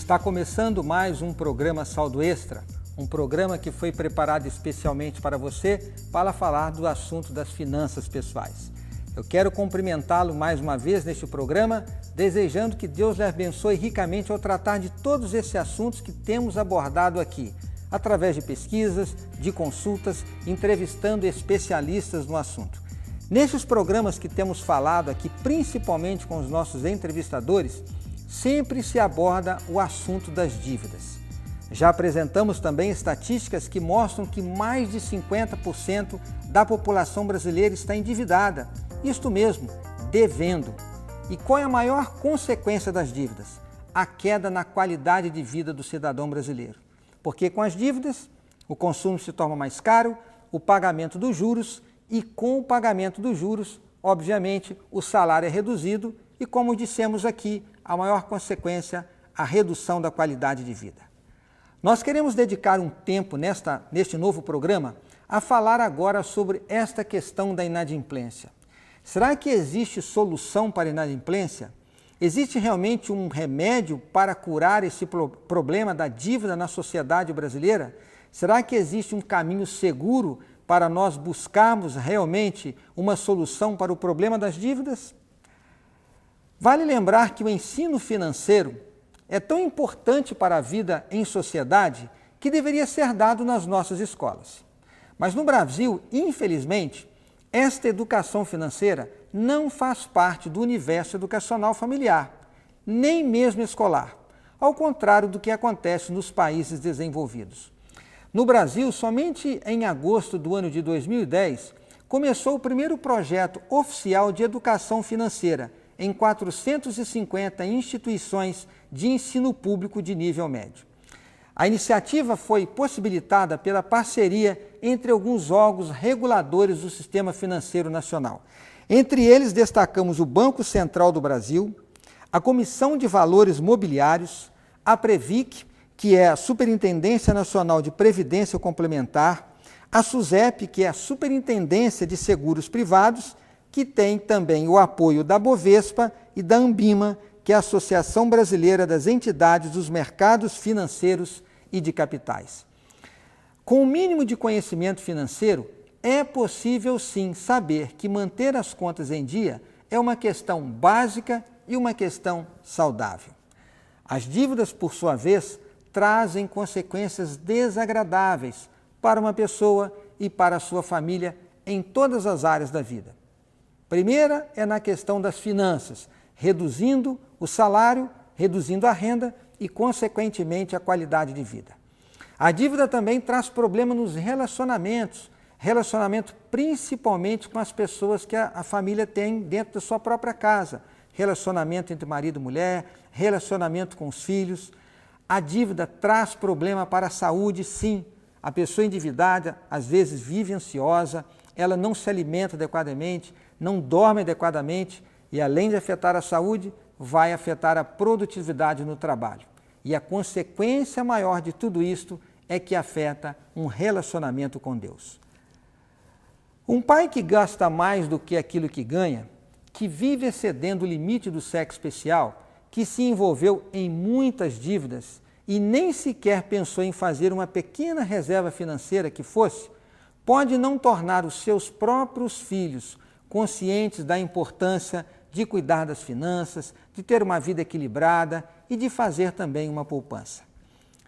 Está começando mais um programa Saldo Extra, um programa que foi preparado especialmente para você para falar do assunto das finanças pessoais. Eu quero cumprimentá-lo mais uma vez neste programa, desejando que Deus lhe abençoe ricamente ao tratar de todos esses assuntos que temos abordado aqui, através de pesquisas, de consultas, entrevistando especialistas no assunto. Nestes programas que temos falado aqui, principalmente com os nossos entrevistadores, sempre se aborda o assunto das dívidas. Já apresentamos também estatísticas que mostram que mais de 50% da população brasileira está endividada, isto mesmo, devendo. E qual é a maior consequência das dívidas? A queda na qualidade de vida do cidadão brasileiro. Porque com as dívidas, o consumo se torna mais caro, o pagamento dos juros, e com o pagamento dos juros, obviamente, o salário é reduzido e, como dissemos aqui, a maior consequência, a redução da qualidade de vida. Nós queremos dedicar um tempo neste novo programa a falar agora sobre esta questão da inadimplência. Será que existe solução para a inadimplência? Existe realmente um remédio para curar esse problema da dívida na sociedade brasileira? Será que existe um caminho seguro para nós buscarmos realmente uma solução para o problema das dívidas? Vale lembrar que o ensino financeiro é tão importante para a vida em sociedade que deveria ser dado nas nossas escolas. Mas no Brasil, infelizmente, esta educação financeira não faz parte do universo educacional familiar, nem mesmo escolar, ao contrário do que acontece nos países desenvolvidos. No Brasil, somente em agosto do ano de 2010, começou o primeiro projeto oficial de educação financeira em 450 instituições de ensino público de nível médio. A iniciativa foi possibilitada pela parceria entre alguns órgãos reguladores do sistema financeiro nacional. Entre eles, destacamos o Banco Central do Brasil, a Comissão de Valores Mobiliários, a Previc, que é a Superintendência Nacional de Previdência Complementar, a SUSEP, que é a Superintendência de Seguros Privados, que tem também o apoio da Bovespa e da Ambima, que é a Associação Brasileira das Entidades dos Mercados Financeiros e de Capitais. Com o mínimo de conhecimento financeiro, é possível sim saber que manter as contas em dia é uma questão básica e uma questão saudável. As dívidas, por sua vez, trazem consequências desagradáveis para uma pessoa e para a sua família em todas as áreas da vida. Primeira é na questão das finanças, reduzindo o salário, reduzindo a renda e, consequentemente, a qualidade de vida. A dívida também traz problema nos relacionamentos, relacionamento principalmente com as pessoas que a família tem dentro da sua própria casa, relacionamento entre marido e mulher, relacionamento com os filhos. A dívida traz problema para a saúde, sim. A pessoa endividada, às vezes, vive ansiosa, ela não se alimenta adequadamente, não dorme adequadamente e, além de afetar a saúde, vai afetar a produtividade no trabalho. E a consequência maior de tudo isto é que afeta um relacionamento com Deus. Um pai que gasta mais do que aquilo que ganha, que vive excedendo o limite do cheque especial, que se envolveu em muitas dívidas e nem sequer pensou em fazer uma pequena reserva financeira que fosse, pode não tornar os seus próprios filhos conscientes da importância de cuidar das finanças, de ter uma vida equilibrada e de fazer também uma poupança.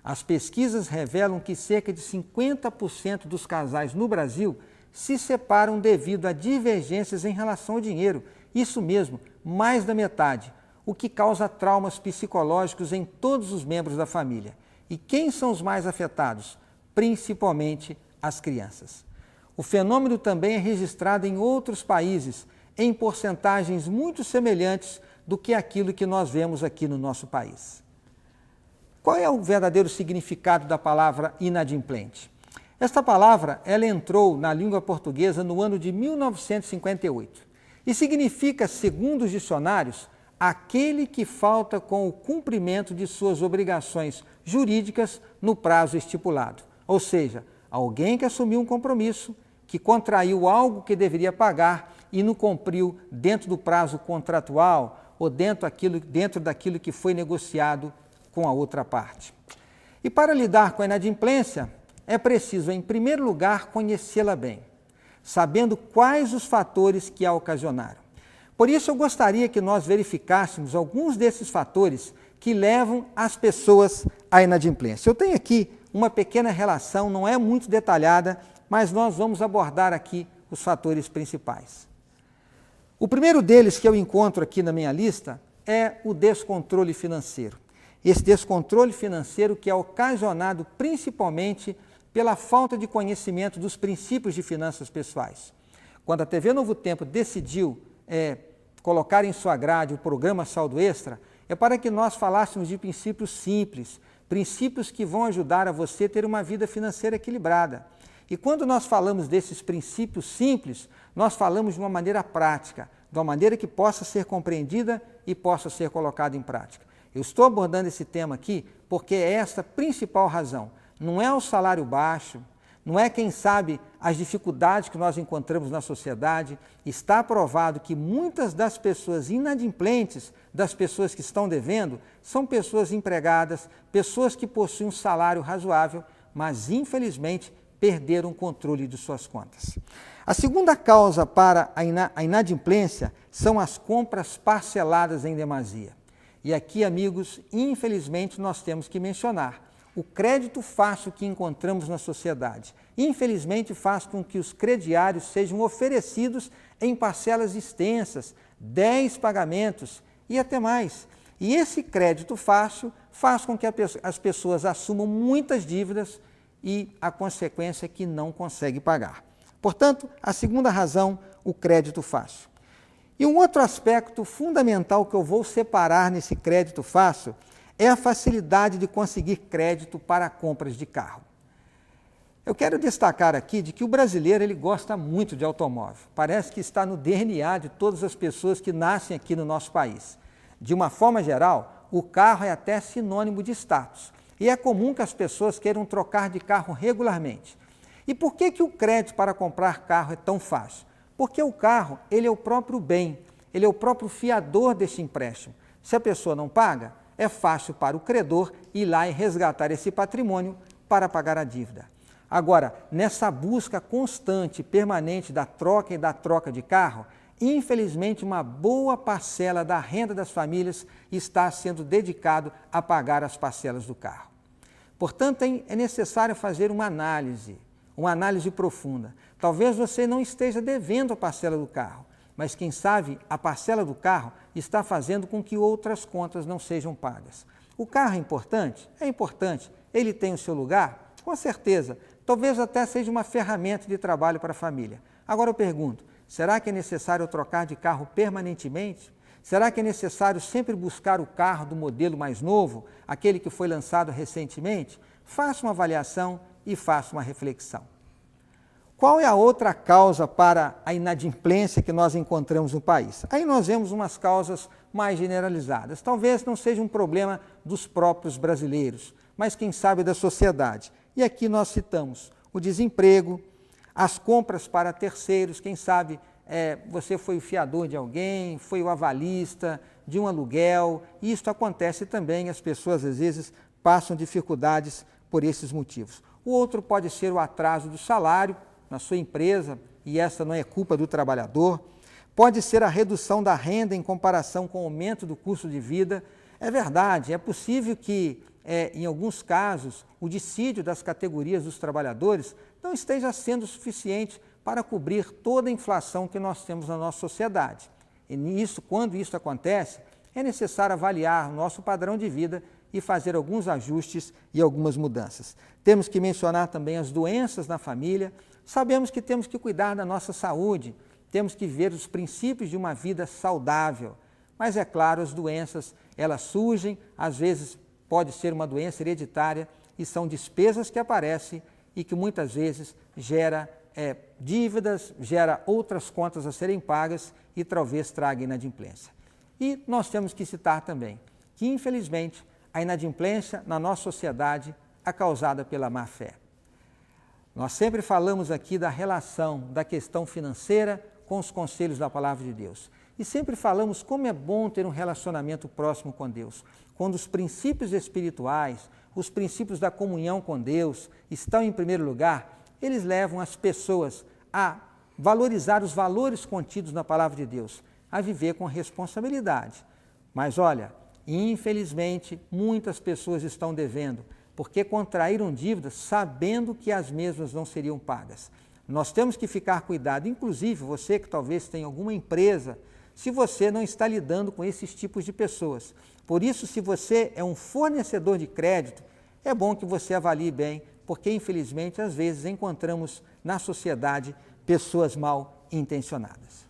As pesquisas revelam que cerca de 50% dos casais no Brasil se separam devido a divergências em relação ao dinheiro. Isso mesmo, mais da metade, o que causa traumas psicológicos em todos os membros da família. E quem são os mais afetados? Principalmente as crianças. O fenômeno também é registrado em outros países, em porcentagens muito semelhantes do que aquilo que nós vemos aqui no nosso país. Qual é o verdadeiro significado da palavra inadimplente? Esta palavra, ela entrou na língua portuguesa no ano de 1958 e significa, segundo os dicionários, aquele que falta com o cumprimento de suas obrigações jurídicas no prazo estipulado. Ou seja, alguém que assumiu um compromisso, que contraiu algo que deveria pagar e não cumpriu dentro do prazo contratual ou dentro daquilo que foi negociado com a outra parte. E para lidar com a inadimplência, é preciso, em primeiro lugar, conhecê-la bem, sabendo quais os fatores que a ocasionaram. Por isso, eu gostaria que nós verificássemos alguns desses fatores que levam as pessoas à inadimplência. Eu tenho aqui uma pequena relação, não é muito detalhada, mas nós vamos abordar aqui os fatores principais. O primeiro deles que eu encontro aqui na minha lista é o descontrole financeiro. Esse descontrole financeiro que é ocasionado principalmente pela falta de conhecimento dos princípios de finanças pessoais. Quando a TV Novo Tempo decidiu colocar em sua grade o programa Saldo Extra, é para que nós falássemos de princípios simples, princípios que vão ajudar a você a ter uma vida financeira equilibrada. E quando nós falamos desses princípios simples, nós falamos de uma maneira prática, de uma maneira que possa ser compreendida e possa ser colocada em prática. Eu estou abordando esse tema aqui porque é essa a principal razão. Não é o salário baixo, não é, quem sabe, as dificuldades que nós encontramos na sociedade. Está provado que muitas das pessoas inadimplentes, das pessoas que estão devendo, são pessoas empregadas, pessoas que possuem um salário razoável, mas, infelizmente, perderam o controle de suas contas. A segunda causa para a inadimplência são as compras parceladas em demasia. E aqui, amigos, infelizmente, nós temos que mencionar o crédito fácil que encontramos na sociedade. Infelizmente, faz com que os crediários sejam oferecidos em parcelas extensas, 10 pagamentos e até mais. E esse crédito fácil faz com que as pessoas assumam muitas dívidas e a consequência é que não consegue pagar. Portanto, a segunda razão, o crédito fácil. E um outro aspecto fundamental que eu vou separar nesse crédito fácil é a facilidade de conseguir crédito para compras de carro. Eu quero destacar aqui de que o brasileiro ele gosta muito de automóvel. Parece que está no DNA de todas as pessoas que nascem aqui no nosso país. De uma forma geral, o carro é até sinônimo de status. E é comum que as pessoas queiram trocar de carro regularmente. E por que o crédito para comprar carro é tão fácil? Porque o carro ele é o próprio bem, ele é o próprio fiador deste empréstimo. Se a pessoa não paga, é fácil para o credor ir lá e resgatar esse patrimônio para pagar a dívida. Agora, nessa busca constante, permanente da troca de carro, infelizmente uma boa parcela da renda das famílias está sendo dedicado a pagar as parcelas do carro. Portanto, é necessário fazer uma análise profunda. Talvez você não esteja devendo a parcela do carro, mas quem sabe a parcela do carro está fazendo com que outras contas não sejam pagas. O carro é importante? É importante. Ele tem o seu lugar? Com certeza. Talvez até seja uma ferramenta de trabalho para a família. Agora eu pergunto, será que é necessário trocar de carro permanentemente? Será que é necessário sempre buscar o carro do modelo mais novo, aquele que foi lançado recentemente? Faça uma avaliação e faça uma reflexão. Qual é a outra causa para a inadimplência que nós encontramos no país? Aí nós vemos umas causas mais generalizadas. Talvez não seja um problema dos próprios brasileiros, mas quem sabe da sociedade. E aqui nós citamos o desemprego, as compras para terceiros, quem sabe você foi o fiador de alguém, foi o avalista de um aluguel, e isso acontece também, as pessoas às vezes passam dificuldades por esses motivos. O outro pode ser o atraso do salário na sua empresa, e essa não é culpa do trabalhador. Pode ser a redução da renda em comparação com o aumento do custo de vida. É verdade, é possível que, em alguns casos, o dissídio das categorias dos trabalhadores não esteja sendo suficiente para cobrir toda a inflação que nós temos na nossa sociedade. E quando isso acontece, é necessário avaliar o nosso padrão de vida e fazer alguns ajustes e algumas mudanças. Temos que mencionar também as doenças na família. Sabemos que temos que cuidar da nossa saúde, temos que ver os princípios de uma vida saudável, mas é claro, as doenças, elas surgem, às vezes pode ser uma doença hereditária e são despesas que aparecem e que muitas vezes gera dívidas, gera outras contas a serem pagas e talvez traga inadimplência. E nós temos que citar também que, infelizmente, a inadimplência na nossa sociedade é causada pela má-fé. Nós sempre falamos aqui da relação da questão financeira com os conselhos da Palavra de Deus. E sempre falamos como é bom ter um relacionamento próximo com Deus, quando os princípios espirituais, os princípios da comunhão com Deus estão em primeiro lugar, eles levam as pessoas a valorizar os valores contidos na Palavra de Deus, a viver com responsabilidade. Mas olha, infelizmente, muitas pessoas estão devendo, porque contraíram dívidas sabendo que as mesmas não seriam pagas. Nós temos que ficar cuidado, inclusive você que talvez tenha alguma empresa, se você não está lidando com esses tipos de pessoas. Por isso, se você é um fornecedor de crédito, é bom que você avalie bem, porque infelizmente às vezes encontramos na sociedade pessoas mal intencionadas.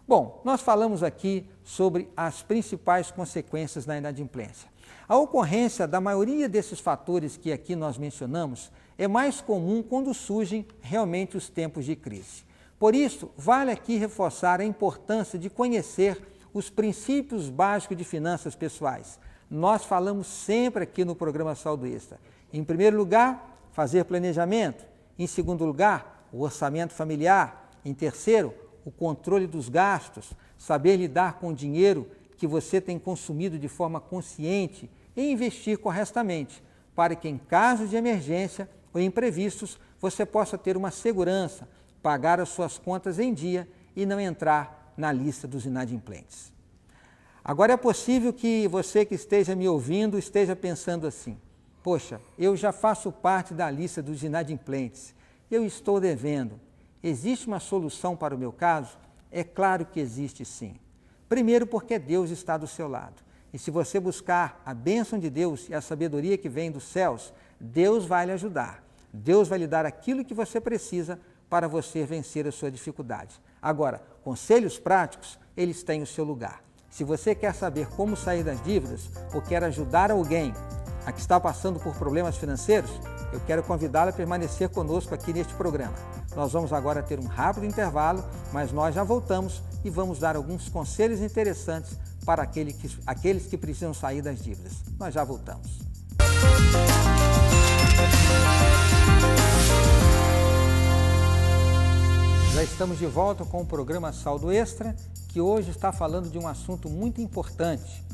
Bom, nós falamos aqui sobre as principais consequências da inadimplência. A ocorrência da maioria desses fatores que aqui nós mencionamos é mais comum quando surgem realmente os tempos de crise. Por isso, vale aqui reforçar a importância de conhecer os princípios básicos de finanças pessoais. Nós falamos sempre aqui no programa Saldo Extra. Em primeiro lugar, fazer planejamento. Em segundo lugar, o orçamento familiar. Em terceiro, o controle dos gastos, saber lidar com o dinheiro que você tem consumido de forma consciente e investir corretamente, para que em caso de emergência ou imprevistos você possa ter uma segurança, pagar as suas contas em dia e não entrar na lista dos inadimplentes. Agora é possível que você que esteja me ouvindo esteja pensando assim: poxa, eu já faço parte da lista dos inadimplentes, eu estou devendo. Existe uma solução para o meu caso? É claro que existe sim. Primeiro porque Deus está do seu lado. E se você buscar a bênção de Deus e a sabedoria que vem dos céus, Deus vai lhe ajudar. Deus vai lhe dar aquilo que você precisa para você vencer a sua dificuldade. Agora, conselhos práticos, eles têm o seu lugar. Se você quer saber como sair das dívidas ou quer ajudar alguém a que está passando por problemas financeiros, eu quero convidá-lo a permanecer conosco aqui neste programa. Nós vamos agora ter um rápido intervalo, mas nós já voltamos e vamos dar alguns conselhos interessantes para aqueles que precisam sair das dívidas. Nós já voltamos. Já estamos de volta com o programa Saldo Extra, que hoje está falando de um assunto muito importante,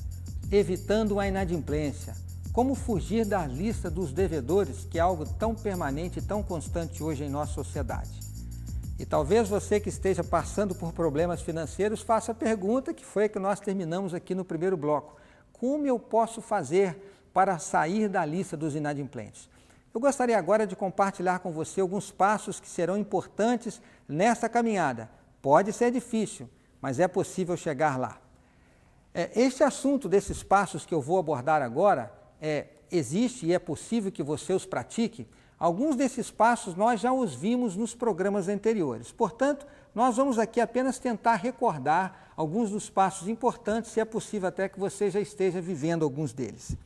evitando a inadimplência. Como fugir da lista dos devedores, que é algo tão permanente e tão constante hoje em nossa sociedade. E talvez você que esteja passando por problemas financeiros faça a pergunta que foi a que nós terminamos aqui no primeiro bloco. Como eu posso fazer para sair da lista dos inadimplentes? Eu gostaria agora de compartilhar com você alguns passos que serão importantes nessa caminhada. Pode ser difícil, mas é possível chegar lá. Este assunto desses passos que eu vou abordar agora, existe e é possível que você os pratique. Alguns desses passos nós já os vimos nos programas anteriores. Portanto, nós vamos aqui apenas tentar recordar alguns dos passos importantes, se é possível até que você já esteja vivendo alguns deles.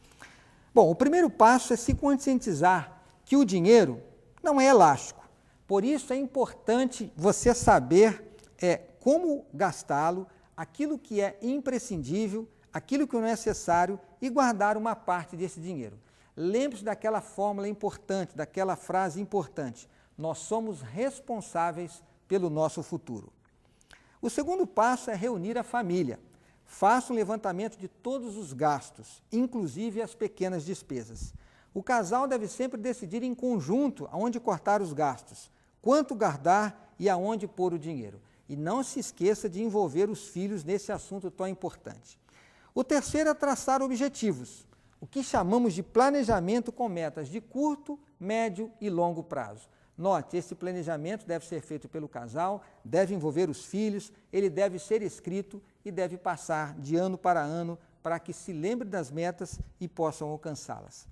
Bom, o primeiro passo é se conscientizar que o dinheiro não é elástico. Por isso é importante você saber como gastá-lo, aquilo que é imprescindível, aquilo que não é necessário e guardar uma parte desse dinheiro. Lembre-se daquela fórmula importante, daquela frase importante: nós somos responsáveis pelo nosso futuro. O segundo passo é reunir a família. Faça um levantamento de todos os gastos, inclusive as pequenas despesas. O casal deve sempre decidir em conjunto aonde cortar os gastos, quanto guardar e aonde pôr o dinheiro. E não se esqueça de envolver os filhos nesse assunto tão importante. O terceiro é traçar objetivos, o que chamamos de planejamento com metas de curto, médio e longo prazo. Note, esse planejamento deve ser feito pelo casal, deve envolver os filhos, ele deve ser escrito e deve passar de ano para que se lembre das metas e possam alcançá-las.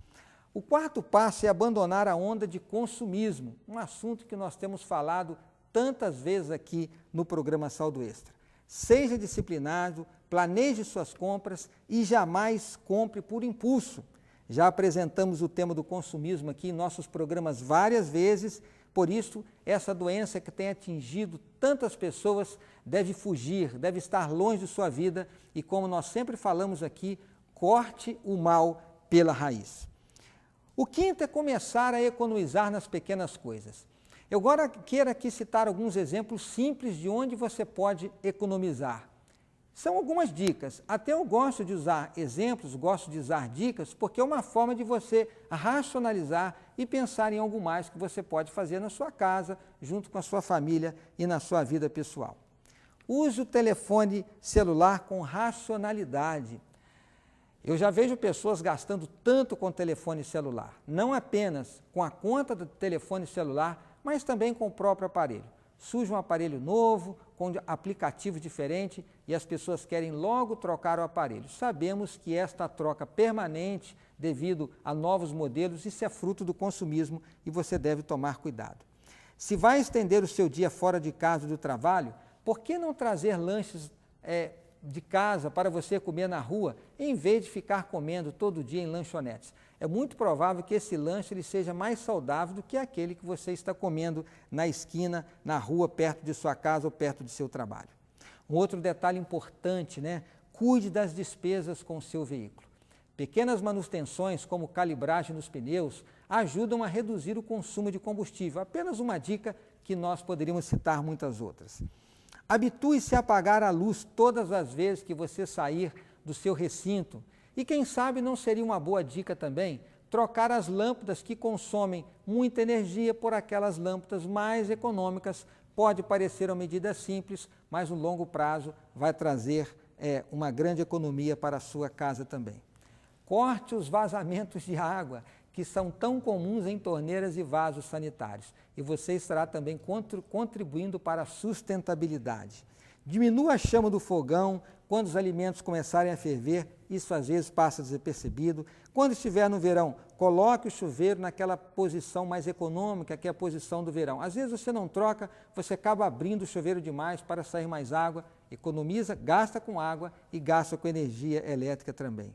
O quarto passo é abandonar a onda de consumismo, um assunto que nós temos falado tantas vezes aqui no programa Saldo Extra. Seja disciplinado, planeje suas compras e jamais compre por impulso. Já apresentamos o tema do consumismo aqui em nossos programas várias vezes, por isso, essa doença que tem atingido tantas pessoas deve fugir, deve estar longe de sua vida e, como nós sempre falamos aqui, corte o mal pela raiz. O quinto é começar a economizar nas pequenas coisas. Eu agora quero aqui citar alguns exemplos simples de onde você pode economizar. São algumas dicas, até eu gosto de usar exemplos, gosto de usar dicas, porque é uma forma de você racionalizar e pensar em algo mais que você pode fazer na sua casa, junto com a sua família e na sua vida pessoal. Use o telefone celular com racionalidade. Eu já vejo pessoas gastando tanto com o telefone celular, não apenas com a conta do telefone celular, mas também com o próprio aparelho. Surge um aparelho novo, com aplicativos diferentes e as pessoas querem logo trocar o aparelho. Sabemos que esta troca permanente, devido a novos modelos, isso é fruto do consumismo e você deve tomar cuidado. Se vai estender o seu dia fora de casa do trabalho, por que não trazer lanches de casa para você comer na rua, em vez de ficar comendo todo dia em lanchonetes? É muito provável que esse lanche ele seja mais saudável do que aquele que você está comendo na esquina, na rua, perto de sua casa ou perto de seu trabalho. Um outro detalhe importante, cuide das despesas com o seu veículo. Pequenas manutenções, como calibragem nos pneus, ajudam a reduzir o consumo de combustível. Apenas uma dica que nós poderíamos citar muitas outras. Habitue-se a apagar a luz todas as vezes que você sair do seu recinto. E quem sabe não seria uma boa dica também trocar as lâmpadas que consomem muita energia por aquelas lâmpadas mais econômicas. Pode parecer uma medida simples, mas no longo prazo vai trazer uma grande economia para a sua casa também. Corte os vazamentos de água, que são tão comuns em torneiras e vasos sanitários, e você estará também contribuindo para a sustentabilidade. Diminua a chama do fogão quando os alimentos começarem a ferver, isso às vezes passa desapercebido. Quando estiver no verão, coloque o chuveiro naquela posição mais econômica, que é a posição do verão. Às vezes você não troca, você acaba abrindo o chuveiro demais para sair mais água, economiza, gasta com água e gasta com energia elétrica também.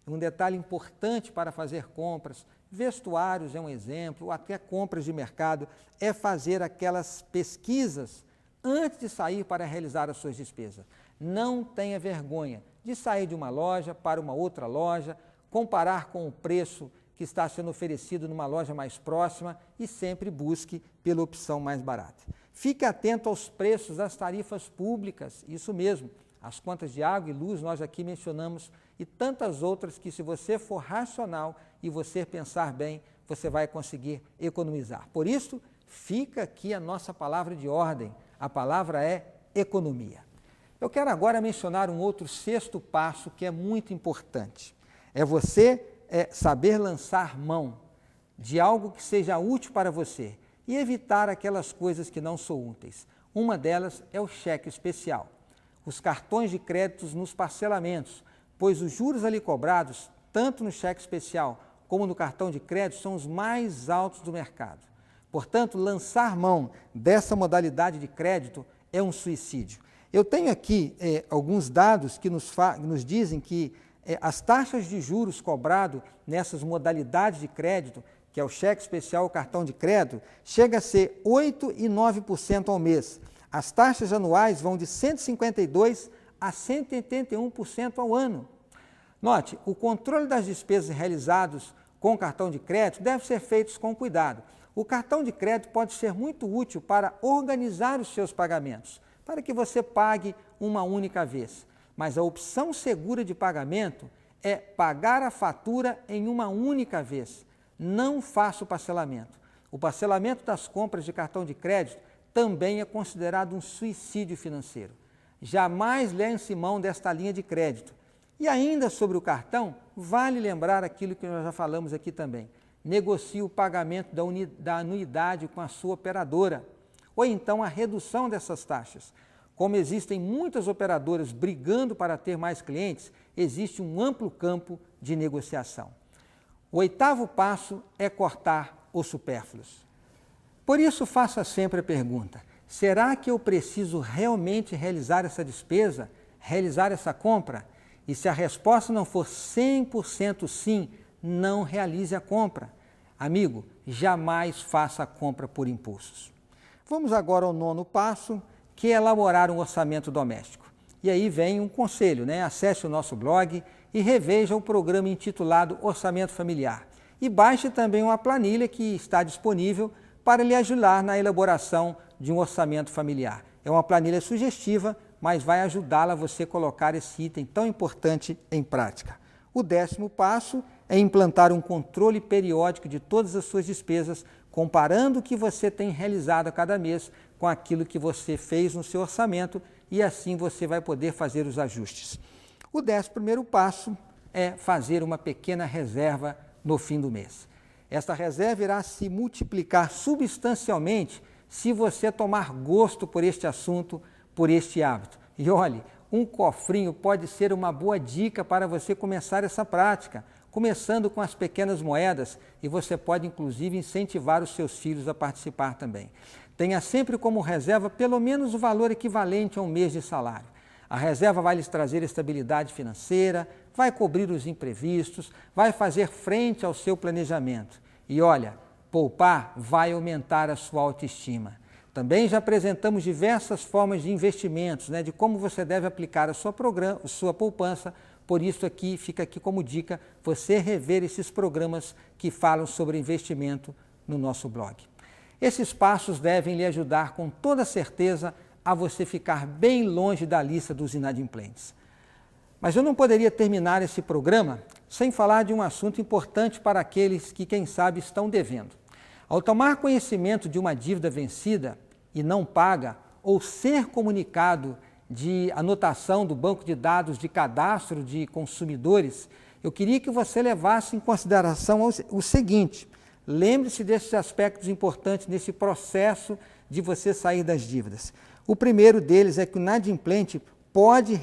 Um detalhe importante para fazer compras, vestuários é um exemplo, ou até compras de mercado, é fazer aquelas pesquisas antes de sair para realizar as suas despesas. Não tenha vergonha de sair de uma loja para uma outra loja, comparar com o preço que está sendo oferecido numa loja mais próxima e sempre busque pela opção mais barata. Fique atento aos preços das tarifas públicas, isso mesmo, as contas de água e luz nós aqui mencionamos e tantas outras que se você for racional e você pensar bem, você vai conseguir economizar. Por isso, fica aqui a nossa palavra de ordem, a palavra é economia. Eu quero agora mencionar um outro sexto passo que é muito importante. É você saber lançar mão de algo que seja útil para você e evitar aquelas coisas que não são úteis. Uma delas é o cheque especial. Os cartões de créditos nos parcelamentos, pois os juros ali cobrados, tanto no cheque especial como no cartão de crédito, são os mais altos do mercado. Portanto, lançar mão dessa modalidade de crédito é um suicídio. Eu tenho aqui alguns dados que nos dizem que as taxas de juros cobrado nessas modalidades de crédito, que é o cheque especial ou cartão de crédito, chega a ser 8% e 9% ao mês. As taxas anuais vão de 152% a 181% ao ano. Note, o controle das despesas realizadas com o cartão de crédito deve ser feito com cuidado. O cartão de crédito pode ser muito útil para organizar os seus pagamentos, para que você pague uma única vez. Mas a opção segura de pagamento é pagar a fatura em uma única vez. Não faça o parcelamento. O parcelamento das compras de cartão de crédito também é considerado um suicídio financeiro. Jamais lance mão desta linha de crédito. E ainda sobre o cartão, vale lembrar aquilo que nós já falamos aqui também. Negocie o pagamento da anuidade com a sua operadora, ou então a redução dessas taxas. Como existem muitas operadoras brigando para ter mais clientes, existe um amplo campo de negociação. O oitavo passo é cortar os supérfluos. Por isso, faça sempre a pergunta: será que eu preciso realmente realizar essa despesa, realizar essa compra? E se a resposta não for 100% sim, não realize a compra. Amigo, jamais faça a compra por impulsos. Vamos agora ao 9º passo, que é elaborar um orçamento doméstico. E aí vem um conselho, né? Acesse o nosso blog e reveja o programa intitulado Orçamento Familiar. E baixe também uma planilha que está disponível para lhe ajudar na elaboração de um orçamento familiar. É uma planilha sugestiva, mas vai ajudá-la a você colocar esse item tão importante em prática. O 10º passo é implantar um controle periódico de todas as suas despesas, comparando o que você tem realizado a cada mês com aquilo que você fez no seu orçamento, e assim você vai poder fazer os ajustes. O 11º passo é fazer uma pequena reserva no fim do mês. Esta reserva irá se multiplicar substancialmente se você tomar gosto por este assunto, por este hábito. E olhe, um cofrinho pode ser uma boa dica para você começar essa prática, começando com as pequenas moedas, e você pode inclusive incentivar os seus filhos a participar também. Tenha sempre como reserva pelo menos o valor equivalente a um mês de salário. A reserva vai lhes trazer estabilidade financeira, vai cobrir os imprevistos, vai fazer frente ao seu planejamento. E olha, poupar vai aumentar a sua autoestima. Também já apresentamos diversas formas de investimentos, de como você deve aplicar a sua poupança. Por isso fica aqui como dica você rever esses programas que falam sobre investimento no nosso blog. Esses passos devem lhe ajudar com toda certeza a você ficar bem longe da lista dos inadimplentes. Mas eu não poderia terminar esse programa sem falar de um assunto importante para aqueles que, quem sabe, estão devendo. Ao tomar conhecimento de uma dívida vencida e não paga, ou ser comunicado de anotação do banco de dados de cadastro de consumidores, eu queria que você levasse em consideração o seguinte: lembre-se desses aspectos importantes nesse processo de você sair das dívidas. O primeiro deles é que o inadimplente pode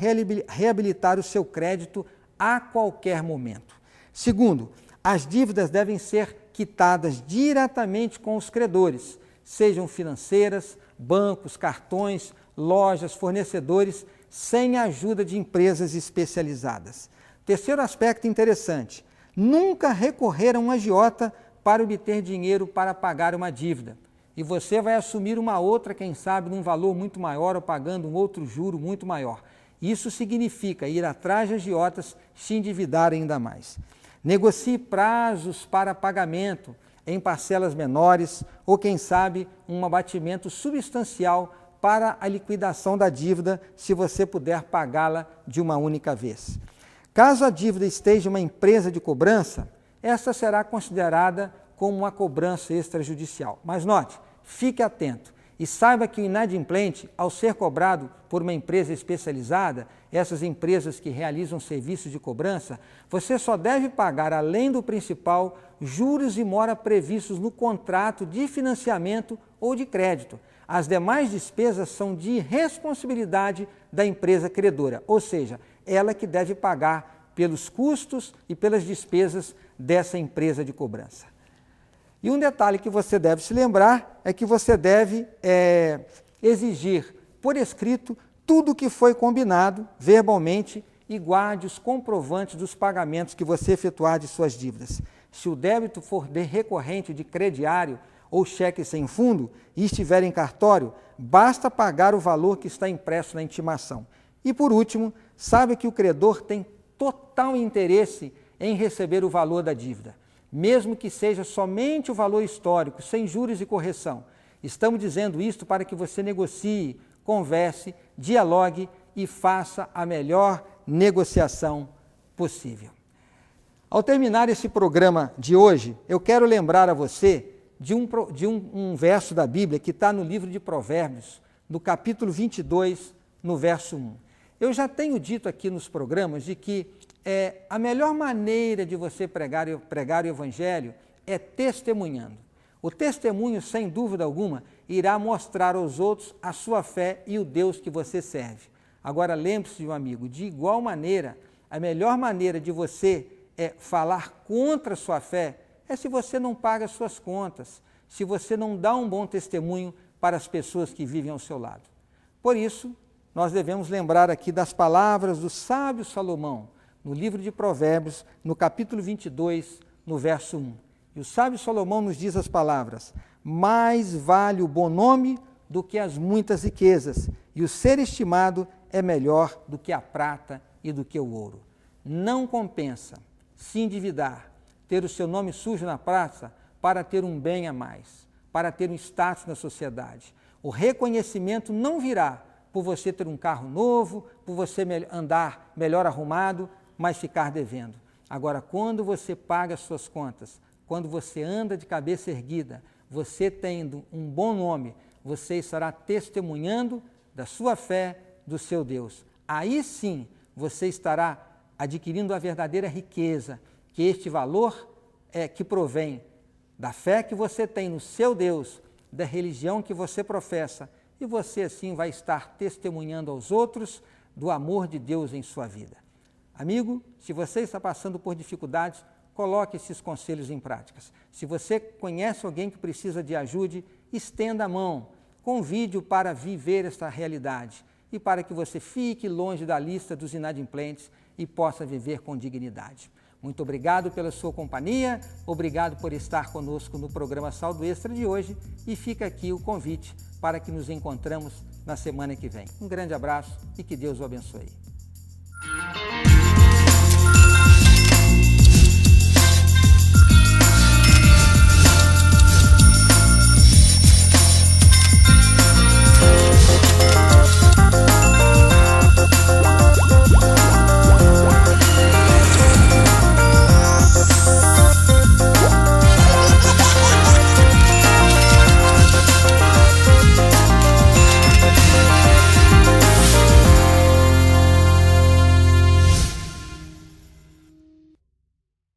reabilitar o seu crédito a qualquer momento. Segundo, as dívidas devem ser quitadas diretamente com os credores, sejam financeiras, bancos, cartões, lojas, fornecedores, sem a ajuda de empresas especializadas. Terceiro aspecto interessante: nunca recorrer a um agiota para obter dinheiro para pagar uma dívida. E você vai assumir uma outra, quem sabe, num valor muito maior ou pagando um outro juro muito maior. Isso significa ir atrás de agiotas, se endividar ainda mais. Negocie prazos para pagamento em parcelas menores ou, quem sabe, um abatimento substancial para a liquidação da dívida, se você puder pagá-la de uma única vez. Caso a dívida esteja em uma empresa de cobrança, essa será considerada como uma cobrança extrajudicial. Mas note, fique atento e saiba que o inadimplente, ao ser cobrado por uma empresa especializada, essas empresas que realizam serviços de cobrança, você só deve pagar, além do principal, juros e mora previstos no contrato de financiamento ou de crédito. As demais despesas são de responsabilidade da empresa credora, ou seja, ela que deve pagar pelos custos e pelas despesas dessa empresa de cobrança. E um detalhe que você deve se lembrar é que você deve exigir por escrito tudo o que foi combinado verbalmente e guarde os comprovantes dos pagamentos que você efetuar de suas dívidas. Se o débito for recorrente de crediário ou cheque sem fundo e estiver em cartório, basta pagar o valor que está impresso na intimação. E por último, saiba que o credor tem total interesse em receber o valor da dívida, mesmo que seja somente o valor histórico, sem juros e correção. Estamos dizendo isto para que você negocie, converse, dialogue e faça a melhor negociação possível. Ao terminar esse programa de hoje, eu quero lembrar a você de um verso da Bíblia que está no livro de Provérbios, no capítulo 22, no verso 1. Eu já tenho dito aqui nos programas de que a melhor maneira de você pregar o Evangelho é testemunhando. O testemunho, sem dúvida alguma, irá mostrar aos outros a sua fé e o Deus que você serve. Agora, lembre-se, meu amigo, de igual maneira, a melhor maneira de você falar contra a sua fé é se você não paga as suas contas, se você não dá um bom testemunho para as pessoas que vivem ao seu lado. Por isso, nós devemos lembrar aqui das palavras do sábio Salomão, no livro de Provérbios, no capítulo 22, no verso 1. E o sábio Salomão nos diz as palavras: mais vale o bom nome do que as muitas riquezas, e o ser estimado é melhor do que a prata e do que o ouro. Não compensa se endividar, ter o seu nome sujo na praça para ter um bem a mais, para ter um status na sociedade. O reconhecimento não virá por você ter um carro novo, por você andar melhor arrumado, mas ficar devendo. Agora, quando você paga as suas contas, quando você anda de cabeça erguida, você tendo um bom nome, você estará testemunhando da sua fé, do seu Deus. Aí sim, você estará adquirindo a verdadeira riqueza, que este valor é que provém da fé que você tem no seu Deus, da religião que você professa, e você assim vai estar testemunhando aos outros do amor de Deus em sua vida. Amigo, se você está passando por dificuldades, coloque esses conselhos em práticas. Se você conhece alguém que precisa de ajuda, estenda a mão, convide-o para viver esta realidade e para que você fique longe da lista dos inadimplentes e possa viver com dignidade. Muito obrigado pela sua companhia, obrigado por estar conosco no programa Saldo Extra de hoje e fica aqui o convite para que nos encontramos na semana que vem. Um grande abraço e que Deus o abençoe.